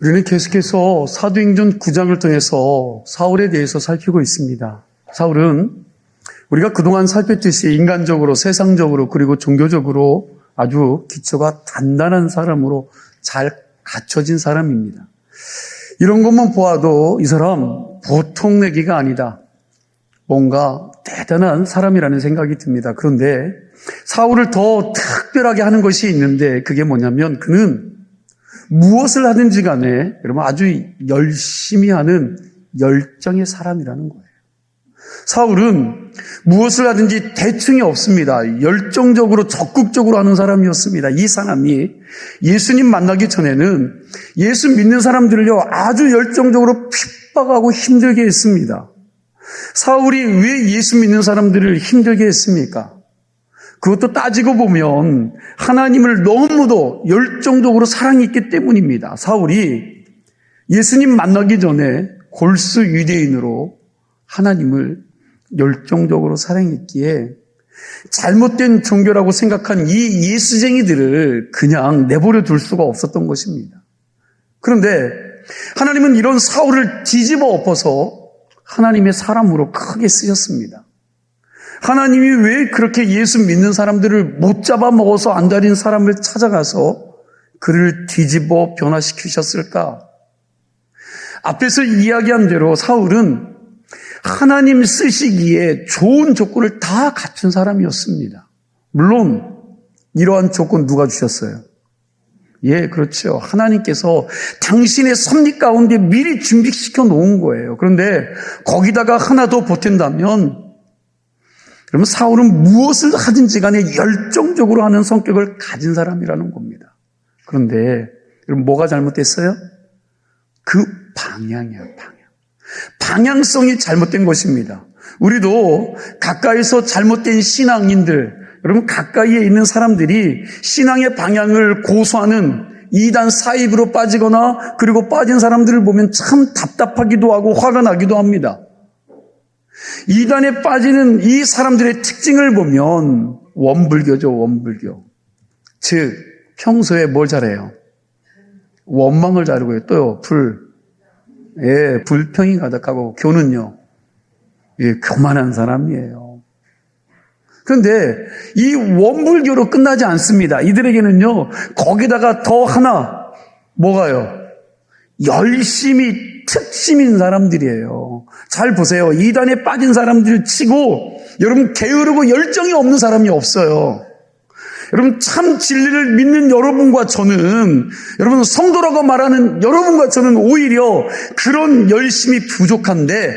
우리는 계속해서 사도행전 9장을 통해서 사울에 대해서 살피고 있습니다. 사울은 우리가 그동안 살폈듯이 인간적으로, 세상적으로, 그리고 종교적으로 아주 기초가 단단한 사람으로 잘 갖춰진 사람입니다. 이런 것만 보아도 이 사람 보통 내기가 아니다. 뭔가 대단한 사람이라는 생각이 듭니다. 그런데 사울을 더 특별하게 하는 것이 있는데 그게 뭐냐면 그는 무엇을 하든지 간에 여러분 아주 열심히 하는 열정의 사람이라는 거예요. 사울은 무엇을 하든지 대충이 없습니다. 열정적으로 적극적으로 하는 사람이었습니다. 이 사람이 예수님 만나기 전에는 예수 믿는 사람들을요 아주 열정적으로 핍박하고 힘들게 했습니다. 사울이 왜 예수 믿는 사람들을 힘들게 했습니까? 그것도 따지고 보면 하나님을 너무도 열정적으로 사랑했기 때문입니다. 사울이 예수님 만나기 전에 골수 유대인으로 하나님을 열정적으로 사랑했기에 잘못된 종교라고 생각한 이 예수쟁이들을 그냥 내버려 둘 수가 없었던 것입니다. 그런데 하나님은 이런 사울을 뒤집어 엎어서 하나님의 사람으로 크게 쓰셨습니다. 하나님이 왜 그렇게 예수 믿는 사람들을 못 잡아먹어서 안달인 사람을 찾아가서 그를 뒤집어 변화시키셨을까? 앞에서 이야기한 대로 사울은 하나님 쓰시기에 좋은 조건을 다 갖춘 사람이었습니다. 물론 이러한 조건 누가 주셨어요? 예, 그렇죠. 하나님께서 당신의 섭리 가운데 미리 준비시켜 놓은 거예요. 그런데 거기다가 하나 더 보탠다면 그러면 사울은 무엇을 하든지 간에 열정적으로 하는 성격을 가진 사람이라는 겁니다. 그런데 여러분 뭐가 잘못됐어요? 그 방향이에요, 방향. 방향성이 잘못된 것입니다. 우리도 가까이서 잘못된 신앙인들, 여러분 가까이에 있는 사람들이 신앙의 방향을 고수하는 이단 사입으로 빠지거나 그리고 빠진 사람들을 보면 참 답답하기도 하고 화가 나기도 합니다. 이단에 빠지는 이 사람들의 특징을 보면 원불교죠, 원불교. 즉 평소에 뭘 잘해요? 원망을 잘하고요. 또요, 예, 불평이 가득하고 교는요, 예, 교만한 사람이에요. 그런데 이 원불교로 끝나지 않습니다. 이들에게는요, 거기다가 더 하나, 뭐가요? 열심히 특심인 사람들이에요. 잘 보세요. 이단에 빠진 사람들 치고 여러분 게으르고 열정이 없는 사람이 없어요. 여러분 참 진리를 믿는 여러분과 저는, 여러분 성도라고 말하는 여러분과 저는 오히려 그런 열심이 부족한데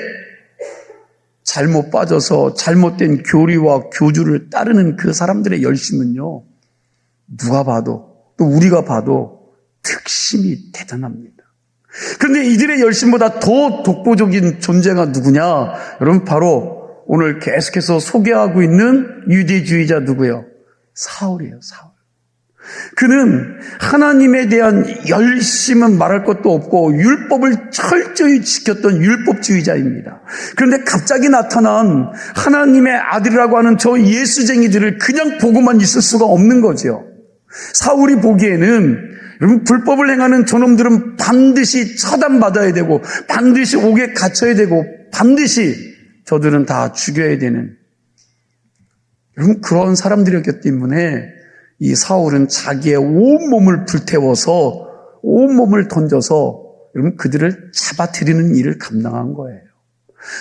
잘못 빠져서 잘못된 교리와 교주를 따르는 그 사람들의 열심은요, 누가 봐도 또 우리가 봐도 특심이 대단합니다. 그런데 이들의 열심보다 더 독보적인 존재가 누구냐? 여러분 바로 오늘 계속해서 소개하고 있는 유대주의자 누구예요? 사울이에요, 사울. 그는 하나님에 대한 열심은 말할 것도 없고 율법을 철저히 지켰던 율법주의자입니다. 그런데 갑자기 나타난 하나님의 아들이라고 하는 저 예수쟁이들을 그냥 보고만 있을 수가 없는 거죠. 사울이 보기에는 여러분 불법을 행하는 저놈들은 반드시 처단받아야 되고 반드시 옥에 갇혀야 되고 반드시 저들은 다 죽여야 되는 여러분 그런 사람들이었기 때문에 이 사울은 자기의 온몸을 불태워서 온몸을 던져서 여러분 그들을 잡아들이는 일을 감당한 거예요.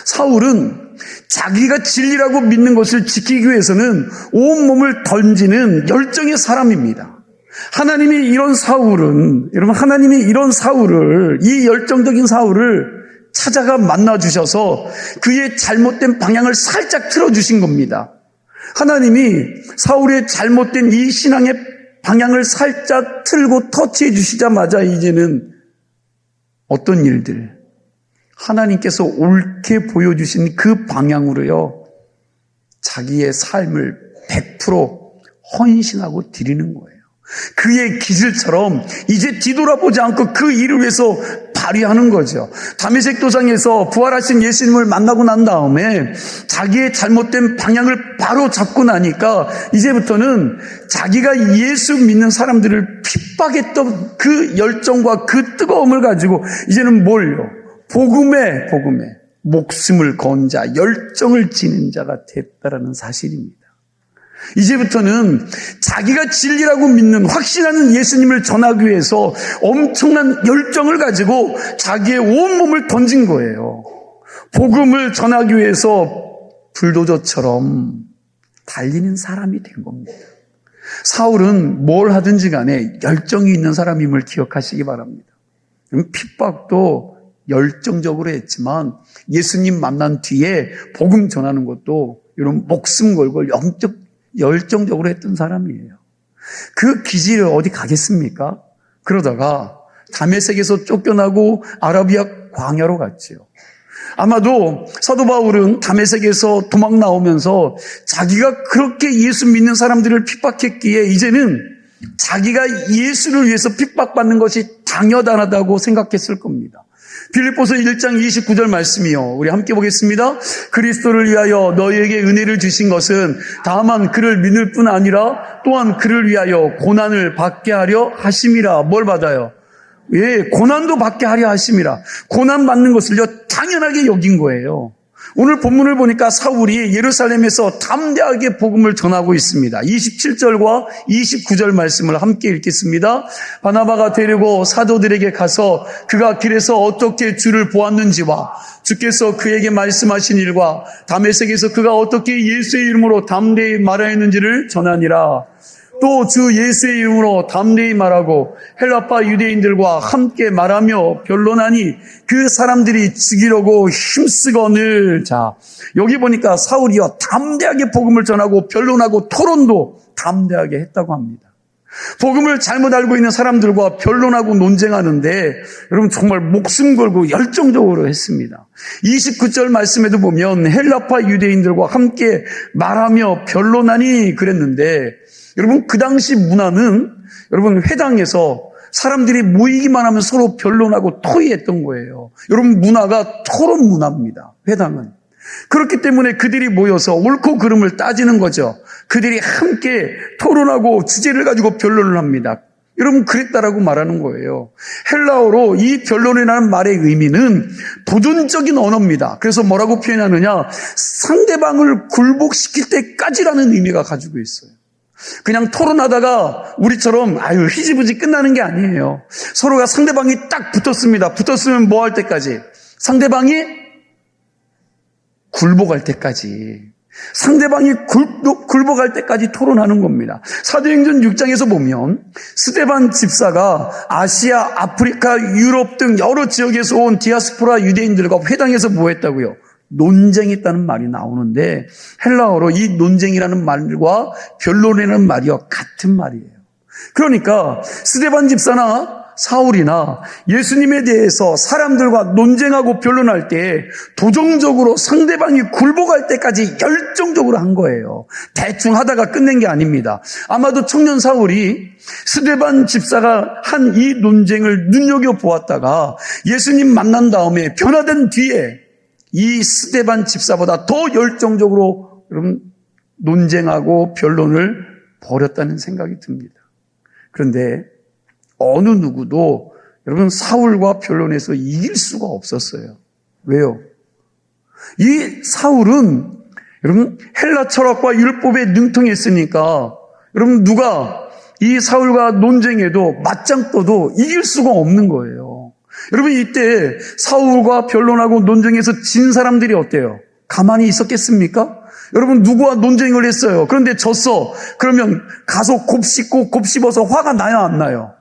사울은 자기가 진리라고 믿는 것을 지키기 위해서는 온몸을 던지는 열정의 사람입니다. 하나님이 이런 사울은, 여러분 하나님이 이런 사울을, 이 열정적인 사울을 찾아가 만나주셔서 그의 잘못된 방향을 살짝 틀어주신 겁니다. 하나님이 사울의 잘못된 이 신앙의 방향을 살짝 틀고 터치해 주시자마자 이제는 어떤 일들, 하나님께서 옳게 보여주신 그 방향으로요, 자기의 삶을 100% 헌신하고 드리는 거예요. 그의 기질처럼 이제 뒤돌아보지 않고 그 일을 위해서 발휘하는 거죠. 다메섹 도상에서 부활하신 예수님을 만나고 난 다음에 자기의 잘못된 방향을 바로 잡고 나니까 이제부터는 자기가 예수 믿는 사람들을 핍박했던 그 열정과 그 뜨거움을 가지고 이제는 뭘요? 복음에 목숨을 건 자, 열정을 지닌 자가 됐다라는 사실입니다. 이제부터는 자기가 진리라고 믿는 확신하는 예수님을 전하기 위해서 엄청난 열정을 가지고 자기의 온몸을 던진 거예요. 복음을 전하기 위해서 불도저처럼 달리는 사람이 된 겁니다. 사울은 뭘 하든지 간에 열정이 있는 사람임을 기억하시기 바랍니다. 핍박도 열정적으로 했지만 예수님 만난 뒤에 복음 전하는 것도 이런 목숨 걸고 열정적으로 했던 사람이에요. 그 기질을 어디 가겠습니까? 그러다가 다메섹에서 쫓겨나고 아라비아 광야로 갔지요. 아마도 사도 바울은 다메섹에서 도망 나오면서 자기가 그렇게 예수 믿는 사람들을 핍박했기에 이제는 자기가 예수를 위해서 핍박받는 것이 당연하다고 생각했을 겁니다. 빌립보서 1장 29절 말씀이요. 우리 함께 보겠습니다. 그리스도를 위하여 너희에게 은혜를 주신 것은 다만 그를 믿을 뿐 아니라 또한 그를 위하여 고난을 받게 하려 하심이라. 뭘 받아요? 예, 고난도 받게 하려 하심이라. 고난 받는 것을요 당연하게 여긴 거예요. 오늘 본문을 보니까 사울이 예루살렘에서 담대하게 복음을 전하고 있습니다. 27절과 29절 말씀을 함께 읽겠습니다. 바나바가 데리고 사도들에게 가서 그가 길에서 어떻게 주를 보았는지와 주께서 그에게 말씀하신 일과 다메섹에서 그가 어떻게 예수의 이름으로 담대히 말하였는지를 전하니라. 또 주 예수의 이름으로 담대히 말하고 헬라파 유대인들과 함께 말하며 변론하니 그 사람들이 죽이려고 힘쓰거늘. 자, 여기 보니까 사울이요 담대하게 복음을 전하고 변론하고 토론도 담대하게 했다고 합니다. 복음을 잘못 알고 있는 사람들과 변론하고 논쟁하는데 여러분 정말 목숨 걸고 열정적으로 했습니다. 29절 말씀에도 보면 헬라파 유대인들과 함께 말하며 변론하니 그랬는데 여러분 그 당시 문화는 여러분 회당에서 사람들이 모이기만 하면 서로 변론하고 토의했던 거예요. 여러분 문화가 토론 문화입니다. 회당은. 그렇기 때문에 그들이 모여서 옳고 그름을 따지는 거죠. 그들이 함께 토론하고 주제를 가지고 변론을 합니다. 여러분 그랬다라고 말하는 거예요. 헬라어로 이 변론이라는 말의 의미는 도전적인 언어입니다. 그래서 뭐라고 표현하느냐? 상대방을 굴복시킬 때까지라는 의미가 가지고 있어요. 그냥 토론하다가 우리처럼 희지부지 끝나는 게 아니에요. 서로가 상대방이 딱 붙었습니다. 붙었으면 뭐 할 때까지? 상대방이 굴복할 때까지. 상대방이 굴복할 때까지 토론하는 겁니다. 사도행전 6장에서 보면 스데반 집사가 아시아, 아프리카, 유럽 등 여러 지역에서 온 디아스포라 유대인들과 회당에서 뭐 했다고요? 논쟁했다는 말이 나오는데 헬라어로 이 논쟁이라는 말과 변론이라는 말이요 같은 말이에요. 그러니까 스데반 집사나 사울이나 예수님에 대해서 사람들과 논쟁하고 변론할 때 도정적으로 상대방이 굴복할 때까지 열정적으로 한 거예요. 대충 하다가 끝낸 게 아닙니다. 아마도 청년 사울이 스데반 집사가 한 이 논쟁을 눈여겨보았다가 예수님 만난 다음에 변화된 뒤에 이 스데반 집사보다 더 열정적으로 여러분 논쟁하고 변론을 벌였다는 생각이 듭니다. 그런데 어느 누구도 여러분 사울과 변론에서 이길 수가 없었어요. 왜요? 이 사울은 여러분 헬라 철학과 율법에 능통했으니까 여러분 누가 이 사울과 논쟁해도 맞짱 떠도 이길 수가 없는 거예요. 여러분 이때 사울과 변론하고 논쟁해서 진 사람들이 어때요? 가만히 있었겠습니까? 여러분 누구와 논쟁을 했어요. 그런데 졌어. 그러면 가서 곱씹고 곱씹어서 화가 나요 안 나요?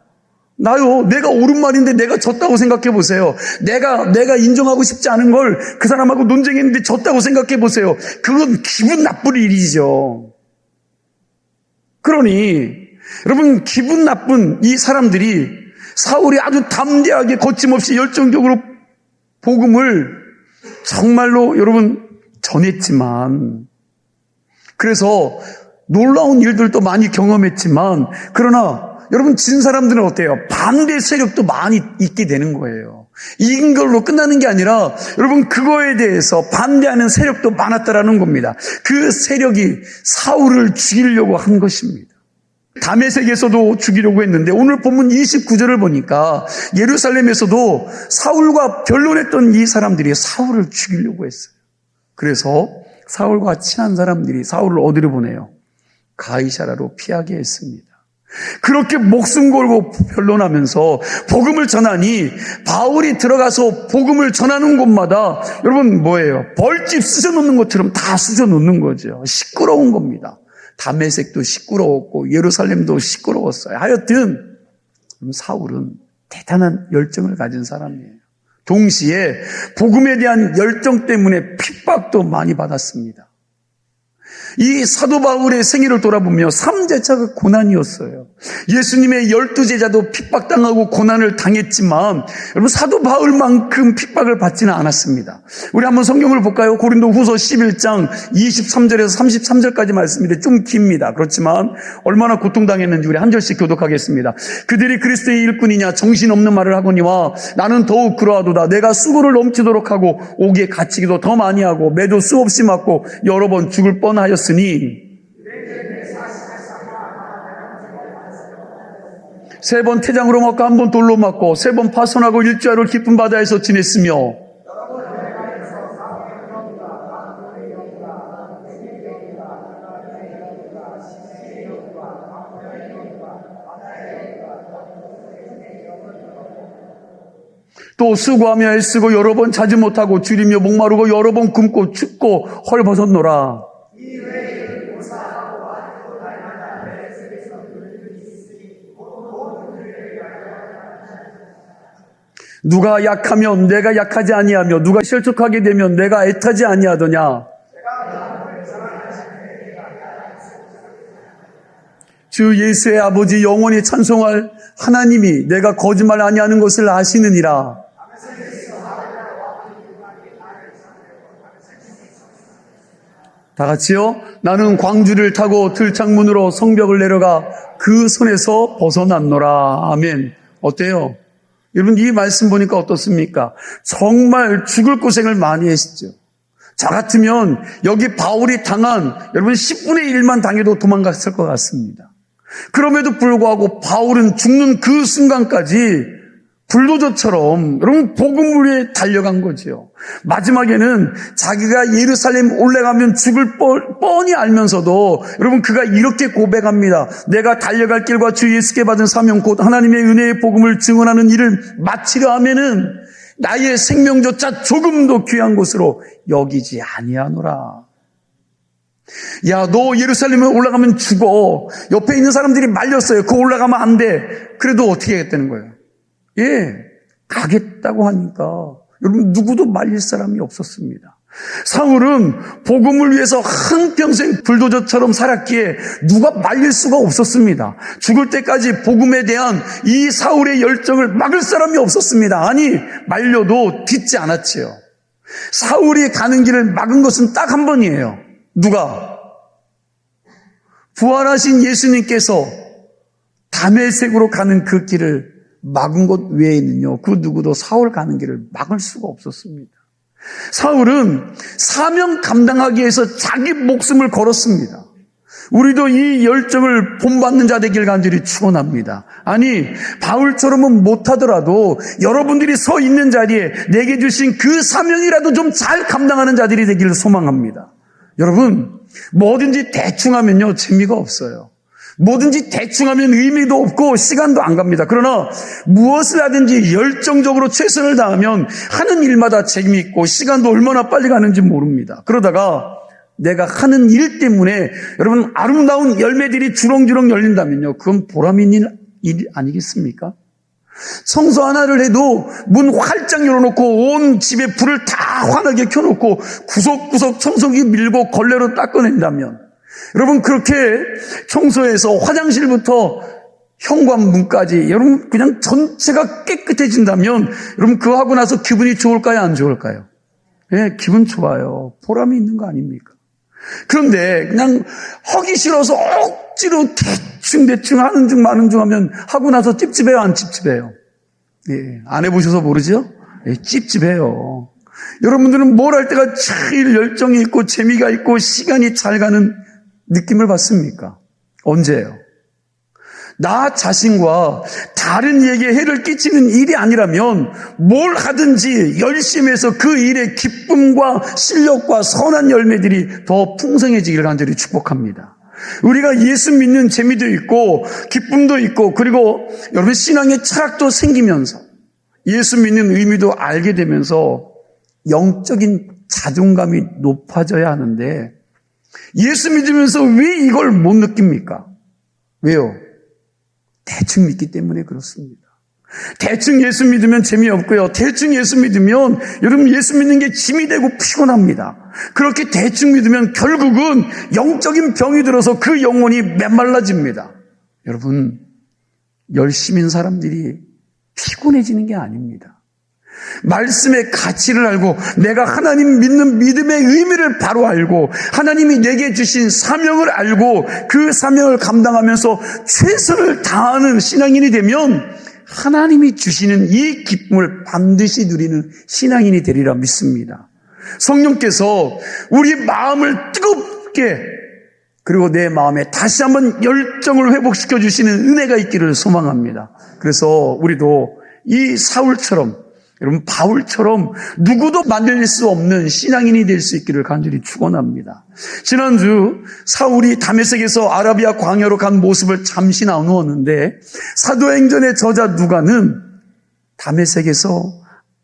나요. 내가 옳은 말인데 내가 졌다고 생각해 보세요. 내가 인정하고 싶지 않은 걸 그 사람하고 논쟁했는데 졌다고 생각해 보세요. 그건 기분 나쁠 일이죠. 그러니 여러분 기분 나쁜 이 사람들이 사울이 아주 담대하게 거침없이 열정적으로 복음을 정말로 여러분 전했지만 그래서 놀라운 일들도 많이 경험했지만 그러나 여러분 진 사람들은 어때요? 반대 세력도 많이 있게 되는 거예요. 이긴 걸로 끝나는 게 아니라 여러분 그거에 대해서 반대하는 세력도 많았다라는 겁니다. 그 세력이 사울을 죽이려고 한 것입니다. 다메섹에서도 죽이려고 했는데 오늘 본문 29절을 보니까 예루살렘에서도 사울과 변론했던 이 사람들이 사울을 죽이려고 했어요. 그래서 사울과 친한 사람들이 사울을 어디로 보내요? 가이사라로 피하게 했습니다. 그렇게 목숨 걸고 변론하면서 복음을 전하니 바울이 들어가서 복음을 전하는 곳마다 여러분 뭐예요? 벌집 쑤셔놓는 것처럼 다 쑤셔놓는 거죠. 시끄러운 겁니다. 다메섹도 시끄러웠고 예루살렘도 시끄러웠어요. 하여튼 사울은 대단한 열정을 가진 사람이에요. 동시에 복음에 대한 열정 때문에 핍박도 많이 받았습니다. 이 사도 바울의 생애를 돌아보며 3제차가 고난이었어요. 예수님의 12제자도 핍박당하고 고난을 당했지만 여러분 사도 바울만큼 핍박을 받지는 않았습니다. 우리 한번 성경을 볼까요? 고린도 후서 11장 23절에서 33절까지 말씀인데 좀 깁니다. 그렇지만 얼마나 고통당했는지 우리 한 절씩 교독하겠습니다. 그들이 그리스도의 일꾼이냐 정신없는 말을 하거니와 나는 더욱 그러하도다. 내가 수고를 넘치도록 하고 옥에 갇히기도 더 많이 하고 매도 수없이 맞고 여러 번 죽을 뻔하였으니 세 번 태장으로 맞고 한 번 돌로 맞고 세 번 파손하고 일주일을 깊은 바다에서 지냈으며 또 수고하며 애쓰고 여러 번 자지 못하고 줄이며 목마르고 여러 번 굶고 춥고 헐벗었노라. 누가 약하면 내가 약하지 아니하며 누가 실족하게 되면 내가 애타지 아니하더냐. 주 예수의 아버지 영원히 찬송할 하나님이 내가 거짓말 아니하는 것을 아시느니라. 다 같이요. 나는 광주를 타고 들창문으로 성벽을 내려가 그 손에서 벗어났노라. 아멘. 어때요? 여러분 이 말씀 보니까 어떻습니까? 정말 죽을 고생을 많이 했죠. 저 같으면 여기 바울이 당한 여러분 10분의 1만 당해도 도망갔을 것 같습니다. 그럼에도 불구하고 바울은 죽는 그 순간까지 불도저처럼 여러분 복음을 위해 달려간 거죠. 마지막에는 자기가 예루살렘 올라가면 죽을 뻔히 알면서도 여러분 그가 이렇게 고백합니다. 내가 달려갈 길과 주 예수께 받은 사명 곧 하나님의 은혜의 복음을 증언하는 일을 마치려 하면은 나의 생명조차 조금도 귀한 것으로 여기지 아니하노라. 야, 너 예루살렘에 올라가면 죽어. 옆에 있는 사람들이 말렸어요. 그거 올라가면 안 돼. 그래도 어떻게 하겠다는 거예요? 예, 가겠다고 하니까 여러분 누구도 말릴 사람이 없었습니다. 사울은 복음을 위해서 한평생 불도저처럼 살았기에 누가 말릴 수가 없었습니다. 죽을 때까지 복음에 대한 이 사울의 열정을 막을 사람이 없었습니다. 아니, 말려도 듣지 않았지요. 사울이 가는 길을 막은 것은 딱 한 번이에요. 누가? 부활하신 예수님께서 다메섹으로 가는 그 길을 막은 것 외에는요, 그 누구도 사울 가는 길을 막을 수가 없었습니다. 사울은 사명 감당하기 위해서 자기 목숨을 걸었습니다. 우리도 이 열정을 본받는 자 되길 간절히 축원합니다. 아니, 바울처럼은 못하더라도 여러분들이 서 있는 자리에 내게 주신 그 사명이라도 좀 잘 감당하는 자들이 되기를 소망합니다. 여러분, 뭐든지 대충 하면요, 재미가 없어요. 뭐든지 대충 하면 의미도 없고 시간도 안 갑니다. 그러나 무엇을 하든지 열정적으로 최선을 다하면 하는 일마다 재미있고 시간도 얼마나 빨리 가는지 모릅니다. 그러다가 내가 하는 일 때문에 여러분 아름다운 열매들이 주렁주렁 열린다면요, 그건 보람 있는 일 아니겠습니까? 청소 하나를 해도 문 활짝 열어놓고 온 집에 불을 다 환하게 켜놓고 구석구석 청소기 밀고 걸레로 닦아낸다면, 여러분 그렇게 청소해서 화장실부터 현관문까지 여러분 그냥 전체가 깨끗해진다면 여러분 그거 하고 나서 기분이 좋을까요? 안 좋을까요? 예, 기분 좋아요. 보람이 있는 거 아닙니까? 그런데 그냥 하기 싫어서 억지로 대충 하는 중 마는 중 하면 하고 나서 찝찝해요, 안 찝찝해요? 예, 안 해보셔서 모르죠? 예, 찝찝해요. 여러분들은 뭘 할 때가 제일 열정이 있고 재미가 있고 시간이 잘 가는 느낌을 받습니까? 언제예요? 나 자신과 다른 이에게 해를 끼치는 일이 아니라면 뭘 하든지 열심히 해서 그 일의 기쁨과 실력과 선한 열매들이 더 풍성해지기를 간절히 축복합니다. 우리가 예수 믿는 재미도 있고 기쁨도 있고 그리고 여러분 신앙의 철학도 생기면서 예수 믿는 의미도 알게 되면서 영적인 자존감이 높아져야 하는데 예수 믿으면서 왜 이걸 못 느낍니까? 왜요? 대충 믿기 때문에 그렇습니다. 대충 예수 믿으면 재미없고요. 대충 예수 믿으면 여러분 예수 믿는 게 짐이 되고 피곤합니다. 그렇게 대충 믿으면 결국은 영적인 병이 들어서 그 영혼이 메말라집니다. 여러분 열심인 사람들이 피곤해지는 게 아닙니다. 말씀의 가치를 알고 내가 하나님 믿는 믿음의 의미를 바로 알고 하나님이 내게 주신 사명을 알고 그 사명을 감당하면서 최선을 다하는 신앙인이 되면 하나님이 주시는 이 기쁨을 반드시 누리는 신앙인이 되리라 믿습니다. 성령께서 우리 마음을 뜨겁게 그리고 내 마음에 다시 한번 열정을 회복시켜 주시는 은혜가 있기를 소망합니다. 그래서 우리도 이 사울처럼 여러분 바울처럼 누구도 만들 수 없는 신앙인이 될 수 있기를 간절히 축원합니다. 지난주 사울이 다메섹에서 아라비아 광야로 간 모습을 잠시 나누었는데 사도행전의 저자 누가는 다메섹에서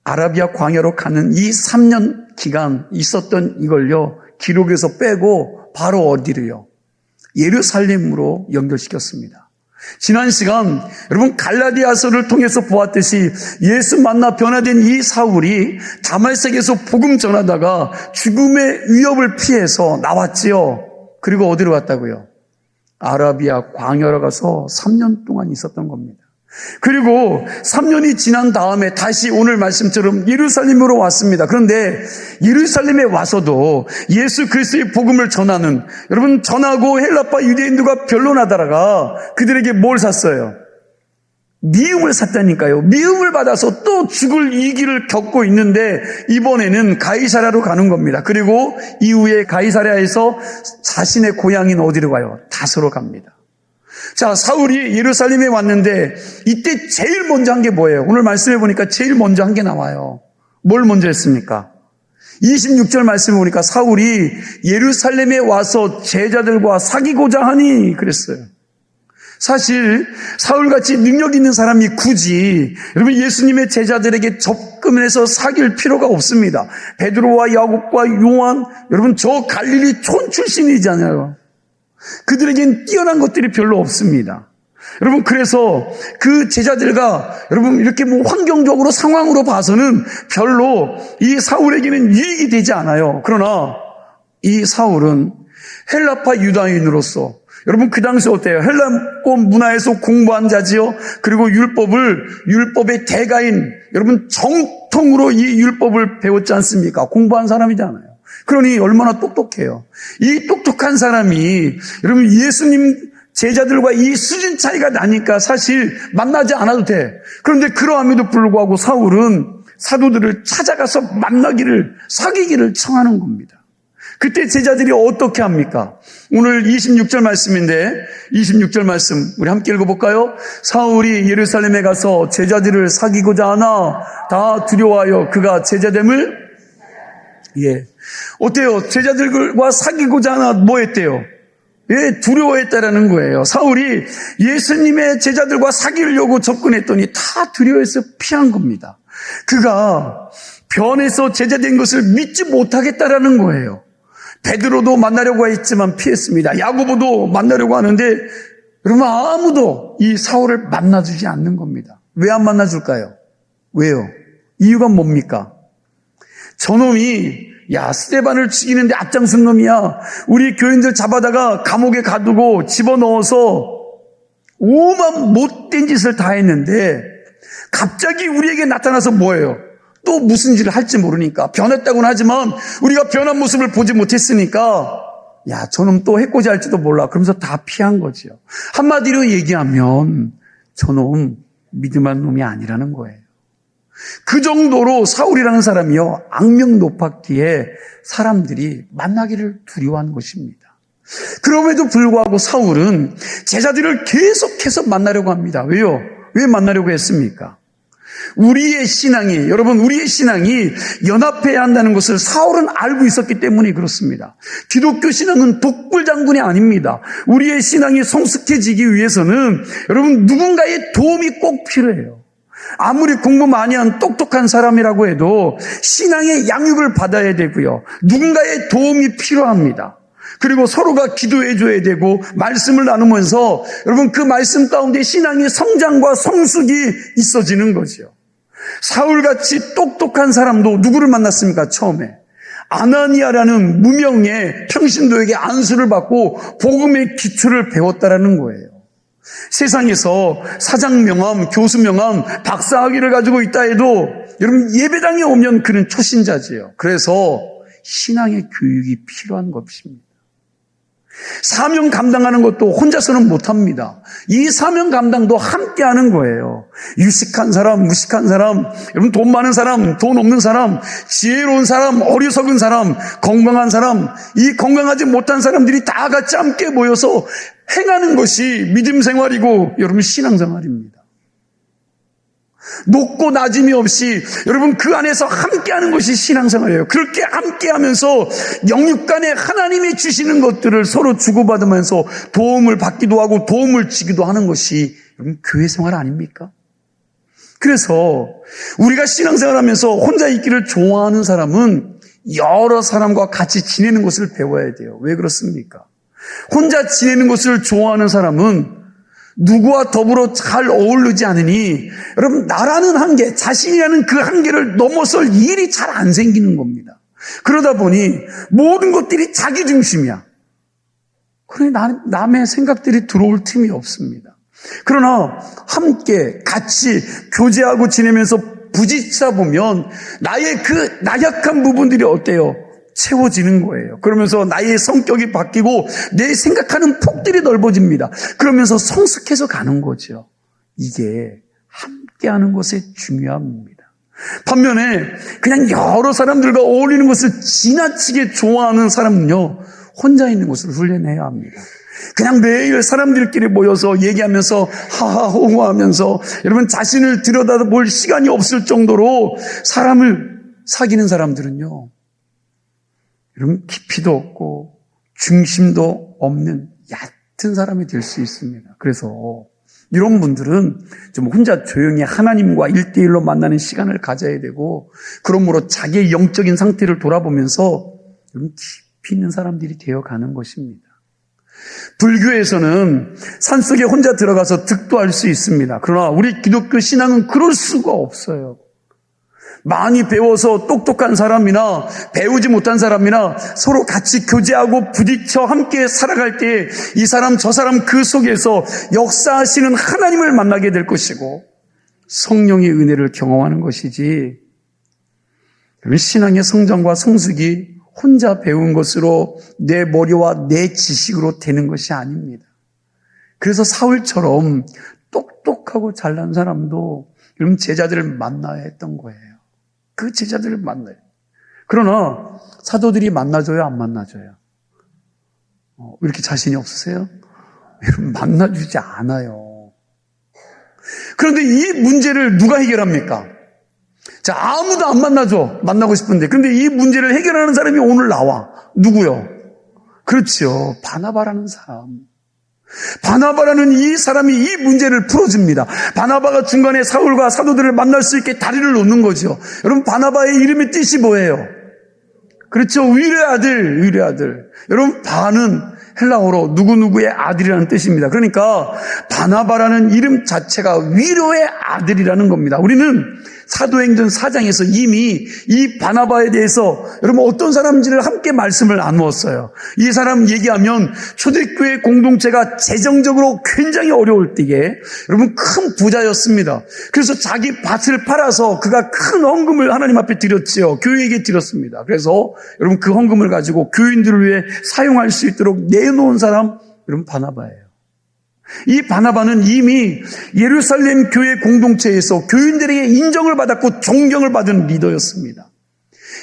아라비아 광야로 가는 이 3년 기간 있었던 이걸요 기록에서 빼고 바로 어디로요? 예루살렘으로 연결시켰습니다. 지난 시간 여러분 갈라디아서를 통해서 보았듯이 예수 만나 변화된 이 사울이 다메섹에서 복음 전하다가 죽음의 위협을 피해서 나왔지요. 그리고 어디로 갔다고요? 아라비아 광야로 가서 3년 동안 있었던 겁니다. 그리고 3년이 지난 다음에 다시 오늘 말씀처럼 예루살렘으로 왔습니다. 그런데 예루살렘에 와서도 예수 그리스도의 복음을 전하는 여러분 전하고 헬라파 유대인들과 변론하다가 그들에게 뭘 샀어요? 미움을 샀다니까요. 미움을 받아서 또 죽을 위기를 겪고 있는데 이번에는 가이사랴로 가는 겁니다. 그리고 이후에 가이사랴에서 자신의 고향인 어디로 가요? 다소로 갑니다. 자, 사울이 예루살렘에 왔는데 이때 제일 먼저 한 게 뭐예요? 오늘 말씀해 보니까 제일 먼저 한 게 나와요. 뭘 먼저 했습니까? 26절 말씀해 보니까 사울이 예루살렘에 와서 제자들과 사귀고자 하니 그랬어요. 사실 사울같이 능력 있는 사람이 굳이 여러분 예수님의 제자들에게 접근해서 사귈 필요가 없습니다. 베드로와 야곱과 요한 여러분 저 갈릴리 촌 출신이잖아요. 그들에겐 뛰어난 것들이 별로 없습니다. 여러분 그래서 그 제자들과 여러분 이렇게 환경적으로 상황으로 봐서는 별로 이 사울에게는 유익이 되지 않아요. 그러나 이 사울은 헬라파 유다인으로서 여러분 그 당시 어때요? 헬라권 문화에서 공부한 자지요. 그리고 율법의 대가인 여러분 정통으로 이 율법을 배웠지 않습니까? 공부한 사람이잖아요. 그러니 얼마나 똑똑해요. 이 똑똑한 사람이 여러분 예수님 제자들과 이 수준 차이가 나니까 사실 만나지 않아도 돼. 그런데 그러함에도 불구하고 사울은 사도들을 찾아가서 만나기를 사귀기를 청하는 겁니다. 그때 제자들이 어떻게 합니까? 오늘 26절 말씀인데 26절 말씀 우리 함께 읽어볼까요? 사울이 예루살렘에 가서 제자들을 사귀고자 하나 다 두려워하여 그가 제자됨을 어때요? 제자들과 사귀고자 하나 뭐 했대요? 두려워했다라는 거예요. 사울이 예수님의 제자들과 사귀려고 접근했더니 다 두려워해서 피한 겁니다. 그가 변해서 제자된 것을 믿지 못하겠다라는 거예요. 베드로도 만나려고 했지만 피했습니다. 야고보도 만나려고 하는데 여러분 아무도 이 사울을 만나주지 않는 겁니다. 왜 안 만나줄까요? 왜요? 이유가 뭡니까? 저놈이 스데반을 죽이는데 앞장선 놈이야. 우리 교인들 잡아다가 감옥에 가두고 집어넣어서 오만 못된 짓을 다 했는데 갑자기 우리에게 나타나서 뭐예요? 또 무슨 짓을 할지 모르니까 변했다고는 하지만 우리가 변한 모습을 보지 못했으니까 야, 저놈 또 해코지 할지도 몰라. 그러면서 다 피한 거지요. 한마디로 얘기하면 저놈 믿음한 놈이 아니라는 거예요. 그 정도로 사울이라는 사람이요, 악명 높았기에 사람들이 만나기를 두려워한 것입니다. 그럼에도 불구하고 사울은 제자들을 계속해서 만나려고 합니다. 왜요? 왜 만나려고 했습니까? 우리의 신앙이, 여러분, 우리의 신앙이 연합해야 한다는 것을 사울은 알고 있었기 때문에 그렇습니다. 기독교 신앙은 독불장군이 아닙니다. 우리의 신앙이 성숙해지기 위해서는 여러분, 누군가의 도움이 꼭 필요해요. 아무리 공부 많이 한 똑똑한 사람이라고 해도 신앙의 양육을 받아야 되고요. 누군가의 도움이 필요합니다. 그리고 서로가 기도해 줘야 되고 말씀을 나누면서 여러분 그 말씀 가운데 신앙의 성장과 성숙이 있어지는 거죠. 사울같이 똑똑한 사람도 누구를 만났습니까? 처음에 아나니아라는 무명의 평신도에게 안수를 받고 복음의 기초를 배웠다라는 거예요. 세상에서 사장 명함, 교수 명함, 박사 학위를 가지고 있다 해도 여러분 예배당에 오면 그는 초신자지요. 그래서 신앙의 교육이 필요한 것입니다. 사명 감당하는 것도 혼자서는 못합니다. 이 사명 감당도 함께 하는 거예요. 유식한 사람, 무식한 사람, 여러분 돈 많은 사람, 돈 없는 사람, 지혜로운 사람, 어리석은 사람, 건강한 사람, 이 건강하지 못한 사람들이 다 같이 함께 모여서 행하는 것이 믿음 생활이고 여러분 신앙생활입니다. 높고 낮음이 없이 여러분 그 안에서 함께하는 것이 신앙생활이에요. 그렇게 함께하면서 영육 간에 하나님이 주시는 것들을 서로 주고받으면서 도움을 받기도 하고 도움을 주기도 하는 것이 여러분 교회생활 아닙니까? 그래서 우리가 신앙생활하면서 혼자 있기를 좋아하는 사람은 여러 사람과 같이 지내는 것을 배워야 돼요. 왜 그렇습니까? 혼자 지내는 것을 좋아하는 사람은 누구와 더불어 잘 어울리지 않으니 여러분 나라는 한계, 자신이라는 그 한계를 넘어설 일이 잘 안 생기는 겁니다. 그러다 보니 모든 것들이 자기 중심이야. 그래 남의 생각들이 들어올 틈이 없습니다. 그러나 함께 같이 교제하고 지내면서 부딪히다 보면 나의 그 나약한 부분들이 어때요? 채워지는 거예요. 그러면서 나의 성격이 바뀌고 내 생각하는 폭들이 넓어집니다. 그러면서 성숙해서 가는 거죠. 이게 함께하는 것의 중요함입니다. 반면에 그냥 여러 사람들과 어울리는 것을 지나치게 좋아하는 사람은요, 혼자 있는 것을 훈련해야 합니다. 그냥 매일 사람들끼리 모여서 얘기하면서 하하호호하면서 여러분 자신을 들여다볼 시간이 없을 정도로 사람을 사귀는 사람들은요, 여러분 깊이도 없고 중심도 없는 얕은 사람이 될 수 있습니다. 그래서 이런 분들은 좀 혼자 조용히 하나님과 1대1로 만나는 시간을 가져야 되고, 그러므로 자기의 영적인 상태를 돌아보면서 여러분 깊이 있는 사람들이 되어가는 것입니다. 불교에서는 산속에 혼자 들어가서 득도할 수 있습니다. 그러나 우리 기독교 신앙은 그럴 수가 없어요. 많이 배워서 똑똑한 사람이나 배우지 못한 사람이나 서로 같이 교제하고 부딪혀 함께 살아갈 때 이 사람 저 사람 그 속에서 역사하시는 하나님을 만나게 될 것이고 성령의 은혜를 경험하는 것이지, 신앙의 성장과 성숙이 혼자 배운 것으로 내 머리와 내 지식으로 되는 것이 아닙니다. 그래서 사울처럼 똑똑하고 잘난 사람도 여러분 제자들을 만나야 했던 거예요. 그 제자들을 만나요. 그러나 사도들이 만나줘요, 안 만나줘요? 왜 이렇게 자신이 없으세요? 여러분 만나주지 않아요. 그런데 이 문제를 누가 해결합니까? 자, 아무도 안 만나줘. 만나고 싶은데. 그런데 이 문제를 해결하는 사람이 오늘 나와. 누구요? 그렇죠. 바나바라는 사람. 바나바라는 이 사람이 이 문제를 풀어줍니다. 바나바가 중간에 사울과 사도들을 만날 수 있게 다리를 놓는 거죠. 여러분 바나바의 이름의 뜻이 뭐예요? 그렇죠. 위로의 아들, 위로의 아들. 여러분 바는 헬라어로 누구누구의 아들이라는 뜻입니다. 그러니까 바나바라는 이름 자체가 위로의 아들이라는 겁니다. 우리는 사도행전 4장에서 이미 이 바나바에 대해서 여러분 어떤 사람인지를 함께 말씀을 나누었어요. 이 사람 얘기하면 초대교회 공동체가 재정적으로 굉장히 어려울 때에 여러분 큰 부자였습니다. 그래서 자기 밭을 팔아서 그가 큰 헌금을 하나님 앞에 드렸지요. 교회에게 드렸습니다. 그래서 여러분 그 헌금을 가지고 교인들을 위해 사용할 수 있도록 내놓은 사람 여러분 바나바예요. 이 바나바는 이미 예루살렘 교회 공동체에서 교인들에게 인정을 받았고 존경을 받은 리더였습니다.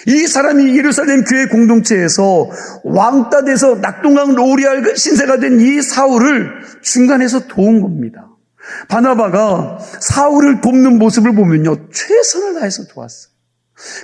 이 사람이 예루살렘 교회 공동체에서 왕따 돼서 낙동강 로리알 신세가 된 이 사울을 중간에서 도운 겁니다. 바나바가 사울을 돕는 모습을 보면요, 최선을 다해서 도왔어요.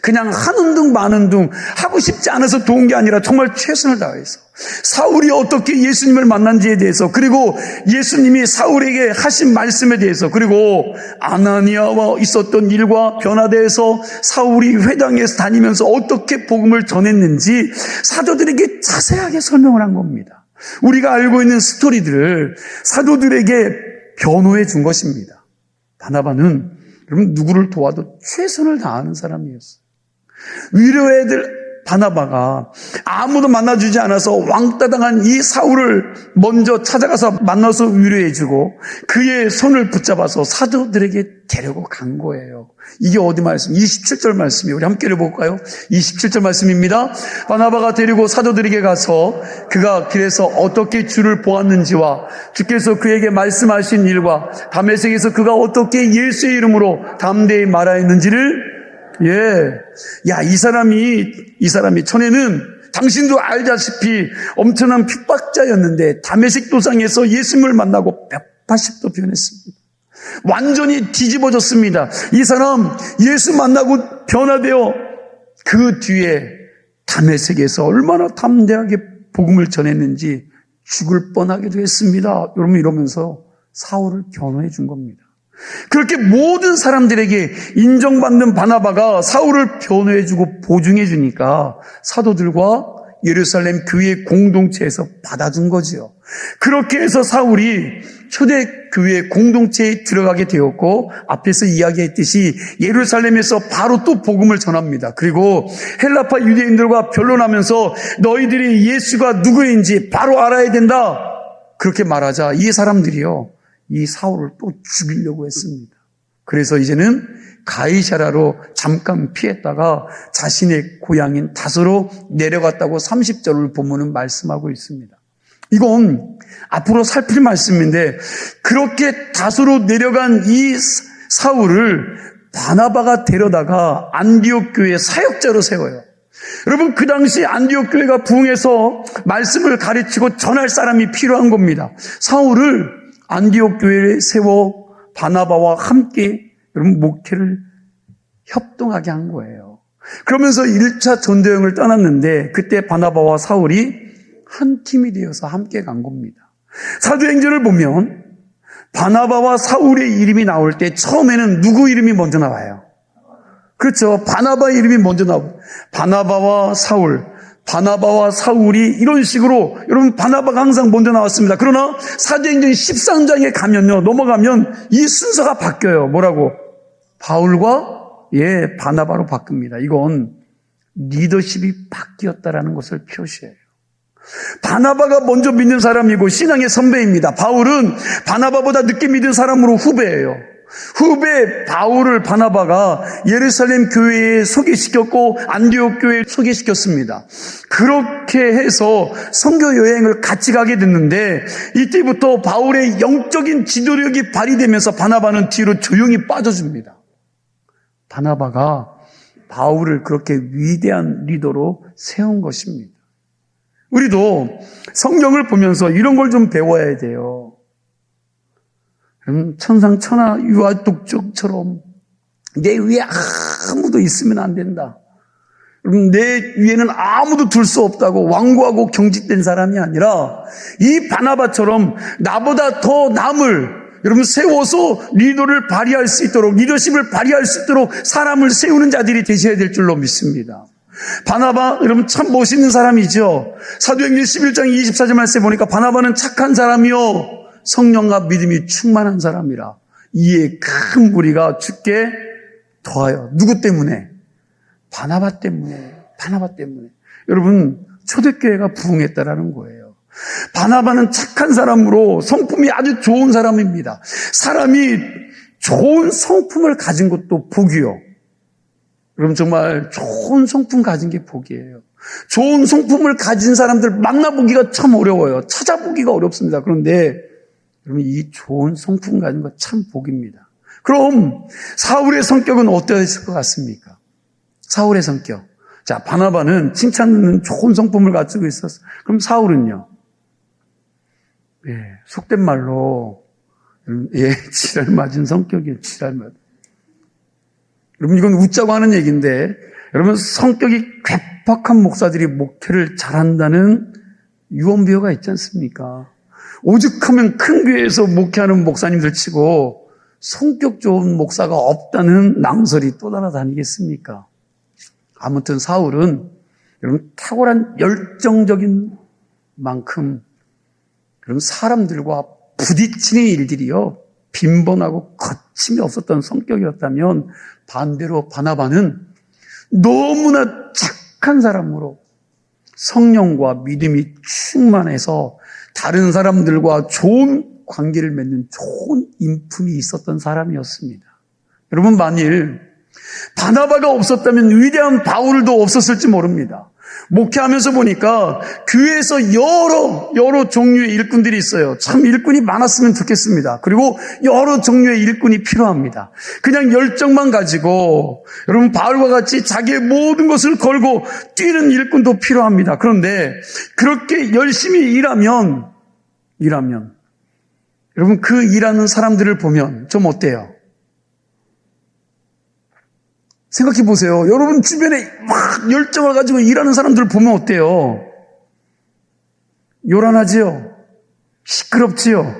그냥 하는 둥 마는 둥 하고 싶지 않아서 도운 게 아니라 정말 최선을 다해서 사울이 어떻게 예수님을 만난지에 대해서, 그리고 예수님이 사울에게 하신 말씀에 대해서, 그리고 아나니아와 있었던 일과 변화돼서 사울이 회당에서 다니면서 어떻게 복음을 전했는지 사도들에게 자세하게 설명을 한 겁니다. 우리가 알고 있는 스토리들을 사도들에게 변호해 준 것입니다. 바나바는 여러분 누구를 도와도 최선을 다하는 사람이었어요. 위로해야 될 바나바가 아무도 만나주지 않아서 왕따당한 이 사울을 먼저 찾아가서 만나서 위로해주고 그의 손을 붙잡아서 사도들에게 데리고 간 거예요. 이게 어디 말씀? 27절 말씀이에요. 우리 함께 읽어볼까요? 27절 말씀입니다. 바나바가 데리고 사도들에게 가서 그가 길에서 어떻게 주를 보았는지와 주께서 그에게 말씀하신 일과 다메섹에서 그가 어떻게 예수의 이름으로 담대히 말하였는지를 이 사람이 전에는 당신도 알다시피 엄청난 핍박자였는데 다메섹 도상에서 예수님을 만나고 180도 변했습니다. 완전히 뒤집어졌습니다. 이 사람 예수 만나고 변화되어 그 뒤에 다메섹에서 얼마나 담대하게 복음을 전했는지 죽을 뻔하기도 했습니다. 여러분 이러면서 사울을 변호해 준 겁니다. 그렇게 모든 사람들에게 인정받는 바나바가 사울을 변호해주고 보증해주니까 사도들과 예루살렘 교회 공동체에서 받아준 거지요. 그렇게 해서 사울이 초대교회 공동체에 들어가게 되었고 앞에서 이야기했듯이 예루살렘에서 바로 또 복음을 전합니다. 그리고 헬라파 유대인들과 변론하면서 너희들이 예수가 누구인지 바로 알아야 된다. 그렇게 말하자 이 사람들이요, 이 사울을 또 죽이려고 했습니다. 그래서 이제는 가이사라로 잠깐 피했다가 자신의 고향인 다소로 내려갔다고 30절을 본문은 말씀하고 있습니다. 이건 앞으로 살필 말씀인데 그렇게 다소로 내려간 이 사울을 바나바가 데려다가 안디옥 교회 사역자로 세워요. 여러분 그 당시 안디옥 교회가 부흥해서 말씀을 가르치고 전할 사람이 필요한 겁니다. 사울을 안디옥 교회에 세워 바나바와 함께 여러분 목회를 협동하게 한 거예요. 그러면서 1차 전도여행을 떠났는데 그때 바나바와 사울이 한 팀이 되어서 함께 간 겁니다. 사도행전을 보면 바나바와 사울의 이름이 나올 때 처음에는 누구 이름이 먼저 나와요? 그렇죠. 바나바 이름이 먼저 나오고 바나바와 사울, 바나바와 사울이 이런 식으로 여러분 바나바가 항상 먼저 나왔습니다. 그러나 사도행전 13장에 가면요, 넘어가면 이 순서가 바뀌어요. 뭐라고? 바울과 바나바로 바뀝니다. 이건 리더십이 바뀌었다라는 것을 표시해요. 바나바가 먼저 믿는 사람이고 신앙의 선배입니다. 바울은 바나바보다 늦게 믿은 사람으로 후배예요. 후배 바울을 바나바가 예루살렘 교회에 소개시켰고 안디옥 교회에 소개시켰습니다. 그렇게 해서 선교 여행을 같이 가게 됐는데 이때부터 바울의 영적인 지도력이 발휘되면서 바나바는 뒤로 조용히 빠져줍니다. 바나바가 바울을 그렇게 위대한 리더로 세운 것입니다. 우리도 성경을 보면서 이런 걸 좀 배워야 돼요. 천상천하 유아독족처럼 내 위에 아무도 있으면 안 된다. 내 위에는 아무도 둘 수 없다고 완고하고 경직된 사람이 아니라 이 바나바처럼 나보다 더 남을 여러분 세워서 리더를 발휘할 수 있도록, 리더십을 발휘할 수 있도록 사람을 세우는 자들이 되셔야 될 줄로 믿습니다. 바나바 여러분 참 멋있는 사람이죠. 사도행전 11장 24절 말씀에 보니까 바나바는 착한 사람이요 성령과 믿음이 충만한 사람이라 이에 큰 무리가 주께 더하여. 누구 때문에? 바나바 때문에. 여러분, 초대교회가 부흥했다라는 거예요. 바나바는 착한 사람으로 성품이 아주 좋은 사람입니다. 사람이 좋은 성품을 가진 것도 복이요. 여러분, 정말 좋은 성품 가진 게 복이에요. 좋은 성품을 가진 사람들 만나보기가 참 어려워요. 찾아보기가 어렵습니다. 그런데 여러분, 이 좋은 성품 가진 거 참 복입니다. 그럼 사울의 성격은 어떠했을 것 같습니까? 사울의 성격. 자, 바나바는 칭찬하는 좋은 성품을 가지고 있었어요. 그럼 사울은요? 속된 말로 지랄 맞은 성격이에요. 지랄 맞은. 여러분, 이건 웃자고 하는 얘기인데, 여러분, 성격이 괴팍한 목사들이 목회를 잘한다는 유언비어가 있지 않습니까? 오죽하면 큰 교회에서 목회하는 목사님들 치고 성격 좋은 목사가 없다는 낭설이 또 날아다니겠습니까? 아무튼 사울은 여러분 탁월한 열정적인 만큼 여러분 사람들과 부딪히는 일들이요 빈번하고 거침이 없었던 성격이었다면 반대로 바나바는 너무나 착한 사람으로 성령과 믿음이 충만해서 다른 사람들과 좋은 관계를 맺는 좋은 인품이 있었던 사람이었습니다. 여러분, 만일 바나바가 없었다면 위대한 바울도 없었을지 모릅니다. 목회하면서 보니까 교회에서 여러 종류의 일꾼들이 있어요. 참 일꾼이 많았으면 좋겠습니다. 그리고 여러 종류의 일꾼이 필요합니다. 그냥 열정만 가지고 여러분 바울과 같이 자기의 모든 것을 걸고 뛰는 일꾼도 필요합니다. 그런데 그렇게 열심히 일하면 여러분 그 일하는 사람들을 보면 좀 어때요? 생각해 보세요. 여러분 주변에 막 열정을 가지고 일하는 사람들을 보면 어때요? 요란하지요? 시끄럽지요?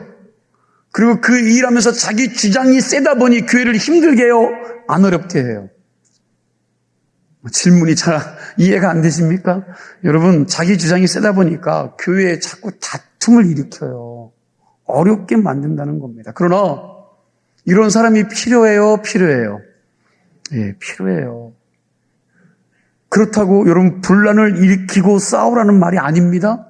그리고 그 일하면서 자기 주장이 세다 보니 교회를 힘들게 해요? 안 어렵게 해요? 질문이 잘 이해가 안 되십니까? 여러분, 자기 주장이 세다 보니까 교회에 자꾸 다툼을 일으켜요. 어렵게 만든다는 겁니다. 그러나 이런 사람이 필요해요? 예, 필요해요. 그렇다고 여러분 분란을 일으키고 싸우라는 말이 아닙니다.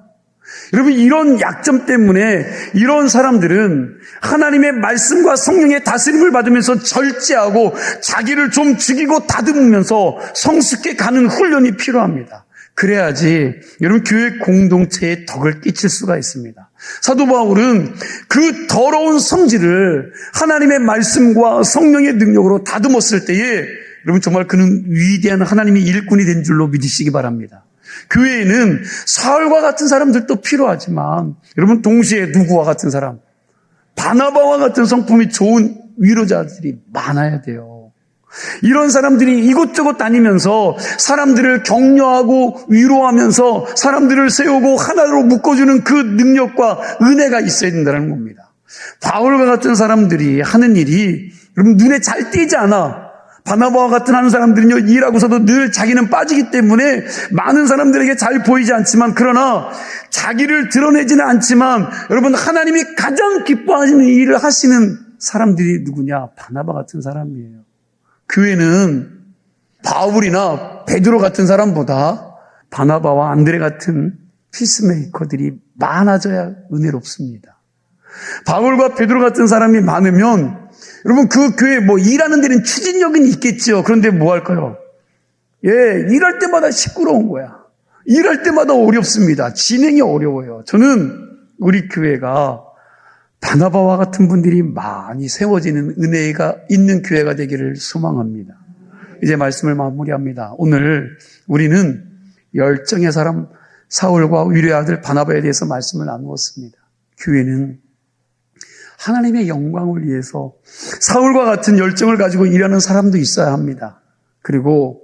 여러분 이런 약점 때문에 이런 사람들은 하나님의 말씀과 성령의 다스림을 받으면서 절제하고 자기를 좀 죽이고 다듬으면서 성숙해 가는 훈련이 필요합니다. 그래야지 여러분 교회 공동체에 덕을 끼칠 수가 있습니다. 사도 바울은 그 더러운 성질을 하나님의 말씀과 성령의 능력으로 다듬었을 때에 여러분 정말 그는 위대한 하나님의 일꾼이 된 줄로 믿으시기 바랍니다. 교회에는 사울과 같은 사람들도 필요하지만 여러분 동시에 누구와 같은 사람? 바나바와 같은 성품이 좋은 위로자들이 많아야 돼요. 이런 사람들이 이곳저곳 다니면서 사람들을 격려하고 위로하면서 사람들을 세우고 하나로 묶어주는 그 능력과 은혜가 있어야 된다는 겁니다. 바울과 같은 사람들이 하는 일이 여러분 눈에 잘 띄지 않아. 바나바와 같은 하는 사람들은요 일하고서도 늘 자기는 빠지기 때문에 많은 사람들에게 잘 보이지 않지만 그러나 자기를 드러내지는 않지만 여러분 하나님이 가장 기뻐하시는 일을 하시는 사람들이 누구냐? 바나바 같은 사람이에요. 교회는 바울이나 베드로 같은 사람보다 바나바와 안드레 같은 피스메이커들이 많아져야 은혜롭습니다. 바울과 베드로 같은 사람이 많으면 여러분 그 교회 일하는 데는 추진력은 있겠죠. 그런데 뭐 할까요? 일할 때마다 시끄러운 거야. 일할 때마다 어렵습니다. 진행이 어려워요. 저는 우리 교회가 바나바와 같은 분들이 많이 세워지는 은혜가 있는 교회가 되기를 소망합니다. 이제 말씀을 마무리합니다. 오늘 우리는 열정의 사람 사울과 위로의 아들 바나바에 대해서 말씀을 나누었습니다. 교회는 하나님의 영광을 위해서 사울과 같은 열정을 가지고 일하는 사람도 있어야 합니다. 그리고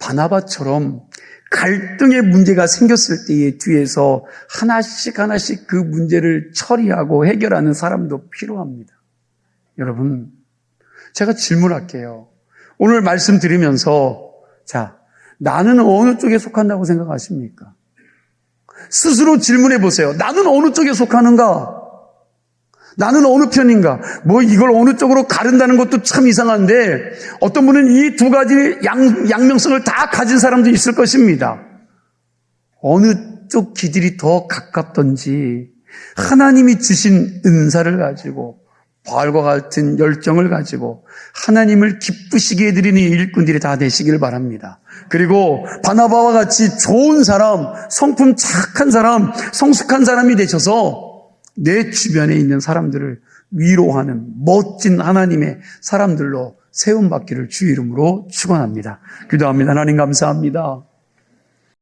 바나바처럼 갈등의 문제가 생겼을 때에 뒤에서 하나씩 그 문제를 처리하고 해결하는 사람도 필요합니다. 여러분, 제가 질문할게요. 오늘 말씀 들으면서 나는 어느 쪽에 속한다고 생각하십니까? 스스로 질문해 보세요. 나는 어느 쪽에 속하는가? 나는 어느 편인가? 뭐 이걸 어느 쪽으로 가른다는 것도 참 이상한데 어떤 분은 이 두 가지 양명성을 다 가진 사람도 있을 것입니다. 어느 쪽 기질이 더 가깝던지 하나님이 주신 은사를 가지고 바알과 같은 열정을 가지고 하나님을 기쁘시게 해드리는 일꾼들이 다 되시길 바랍니다. 그리고 바나바와 같이 좋은 사람, 성품 착한 사람, 성숙한 사람이 되셔서 내 주변에 있는 사람들을 위로하는 멋진 하나님의 사람들로 세움받기를 주 이름으로 축원합니다. 기도합니다. 하나님 감사합니다.